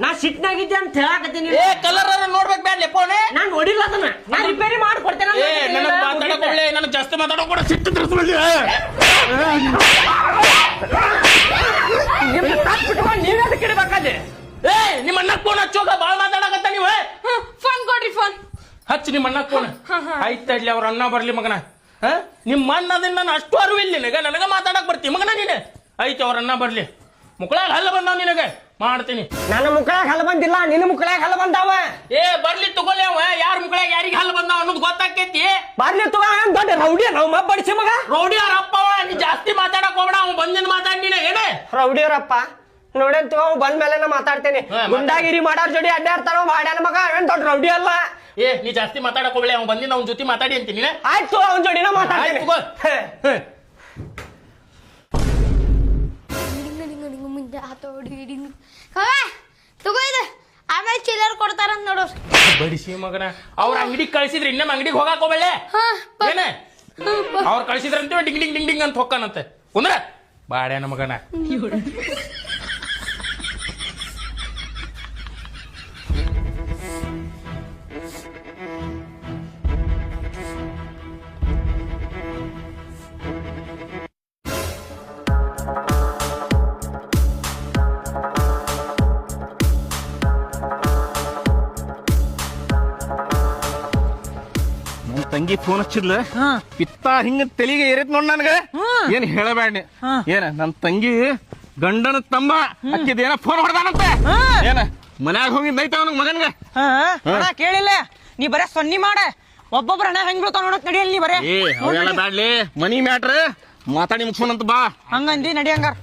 ನಾ ಸಿಟ್ನಾಗಿದ್ದೆ ಅಂತ ಹೇಳಾಕತ್ತೀನಿ. ಏ ಕಲರ್ ನೋಡ್ಬೇಕು ಬ್ಯಾಡ್ಲಿ ಫೋನ್. ನಾನ್ ನೋಡಿಲ್ಲ ಅದನ್ನ. ನಾ ರಿಪೇರಿ ಮಾಡ್ಕೊಡ್ತೇನೆ. ನನಗೆ ಮಾತಾಡಕೊಳ್ಳೆ, ನನಗೆ ಜಾಸ್ತಿ ಮಾತಾಡೋಣ. ಸಿಟ್ಟು ತರಿಸ್ಕೊಳ್ಳಿ. ನೀವೇ ಅದಕ್ಕೆ ಇಡಬೇಕಾದ್ರೆ. ಏ ನಿಮ್ಮ ಅಣ್ಣ ಫೋನ್ ಹಚ್ಚೋಗ, ಬಾಳ್ ಮಾತಾಡಕತ್ತ ನೀವು. ಫೋನ್ ಕೊಡ್ರಿ ಫೋನ್. ಹಚ್ಚಿ ನಿಮ್ಮ ಅಣ್ಣ ಫೋನ್. ಆಯ್ತಡ್ಲಿ, ಅವ್ರ ಅಣ್ಣ ಬರ್ಲಿ ಮಗನ. ನಿಮ್ಮ ಅಣ್ಣದಿಂದ ನಾನು ಅಷ್ಟು ಅರಿವಿಲ್ಲ ನಿನಗ, ನನಗ ಮಾತಾಡಕ್ ಬರ್ತಿ ಮಗನ ನೀನು. ಐತಿ ಅವ್ರ ಅಣ್ಣ ಬರ್ಲಿ. ಮುಕ್ಕಳಾಗ ಹಲ್ಲ ಬಂದಾವ ನಿನಗೆ, ಮಾಡ್ತೀನಿ. ನನ್ನ ಮುಕ್ಕಳಾಗ ಹಲ್ಲ ಬಂದಿಲ್ಲ, ನಿನ್ನ ಮುಕ್ಕಳಾಗ ಹಲ್ಲ ಬಂದಾವ. ಏ ಬರ್ಲಿ ತಗೊಳ್ಳಿ, ಅವ ಯಾರ ಮುಕ್ಕಳಾಗ ಯಾರಿಗೆ ಹಲ್ಲ ಬಂದಾವ ಅನ್ನೋದು ಗೊತ್ತಾಕೈತಿ. ಬರ್ಲಿ ತಗೋ. ದೊಡ್ಡ ರೌಡಿ ನಾವು ಮಬ್ಬಡಿಸಿ ಮಗ. ರೌಡಿ ಅವ್ರ ಅಪ್ಪ ನೀ ಜಾಸ್ತಿ ಮಾತಾಡಕ್ ಹೋಗ್ಬೇಡ. ಅವ್ನು ಬಂದಿನ ಮಾತಾಡಿ ನೀನ ಏನೇ ರೌಡಿ ಅವ್ರಪ್ಪ ನೋಡೇನ್ ತಗೋ. ಬಂದ ಮೇಲೆ ಮಾತಾಡ್ತೇನೆ. ಗುಂಡಾಗಿರಿ ಮಾಡಾರ್ ಜೋಡಿ ಅಡ್ಡಾಡ್ತಾರ ಮಾಡ್ಯಾನ ಮಗ. ಏನ್ ದೊಡ್ಡ ರೌಡಿ ಅಲ್ಲ. ಏ ನೀ ಜಾಸ್ತಿ ಮಾತಾಡಕ್ ಹೋಗ್ಬೇಡ. ಅವ್ನು ಬಂದಿನ ಅವ್ನ ಜೊತೆ ಮಾತಾಡಿ ಅಂತೀನಿ. ಆಯ್ತು, ಅವನ ಜೋಡಿನ ಮಾತಾಡ್ತೀನಿ. ಮುಂದೆ ಹತೋಡಿ ತಗೋ ಇದು, ಆಮೇಲೆ ಚಿಲ್ಲರ್ ಕೊಡ್ತಾರಂತ ನೋಡು. ಬಡಿಸಿ ಮಗನ. ಅವ್ರ ಅಂಗಡಿಗೆ ಕಳ್ಸಿದ್ರಿ, ಇನ್ನೊಮ್ಮೆ ಅಂಗಡಿಗೆ ಹೋಗಾಕ ಹೋಗ್ಬೇಳೆ ಏನೇ. ಅವ್ರು ಕಳ್ಸಿದ್ರಂತ ಡಿಂಗ್ ಡಿಂಗ್ ಡಿಂಗ್ ಡಿಂಗ್ ಅಂತ ಹೊಕ್ಕಾನಂತೆ. ಕುಂದ್ರ ಬಾಡ್ಯಾನ ಮಗನ. ತಂಗಿ ಫೋನ್ ಹಚ್ಚಿದ್ಲ, ಪಿತ್ತ ಹಿಂಗ ತೆಲಿಗೆ ಏರೈತ್ ನೋಡ್ ನನ್ಗ. ಏನ್ ಹೇಳಬೇಡ. ಏನ ನನ್ ತಂಗಿ ಗಂಡನ ತಮ್ಮ ಅಕ್ಕಿದೇನ ಫೋನ್ ಹೊಡೆದಾನಂತೆ. ಏನ ಮನ್ಯಾಗ ಹೋಗಿದ್ದೈತ ಅವನಿಗೆ ಮಗನ್ಗ. ಕೇಳಿಲ್ಲ ನೀ ಬರೇ ಸೊನ್ನಿ ಮಾಡ. ಒಬ್ಬೊಬ್ರ ಹಣ ಹೆಂಗ್ ಬೀಳ್ತಾವ ನೋಡಕ್ ನಡಿಯಲ್ಲ ನೀ ಬರೇ. ಏ ಅವೆಲ್ಲ ಬ್ಯಾಡ್ಲಿ, ಮನಿ ಮ್ಯಾಟ್ರ್ ಮಾತಾಡಿ ಮುಗ್ಸೋಣಂತ ಬಾ. ಹಂಗಂದಿ ನಡಿ ಹಂಗಾರ.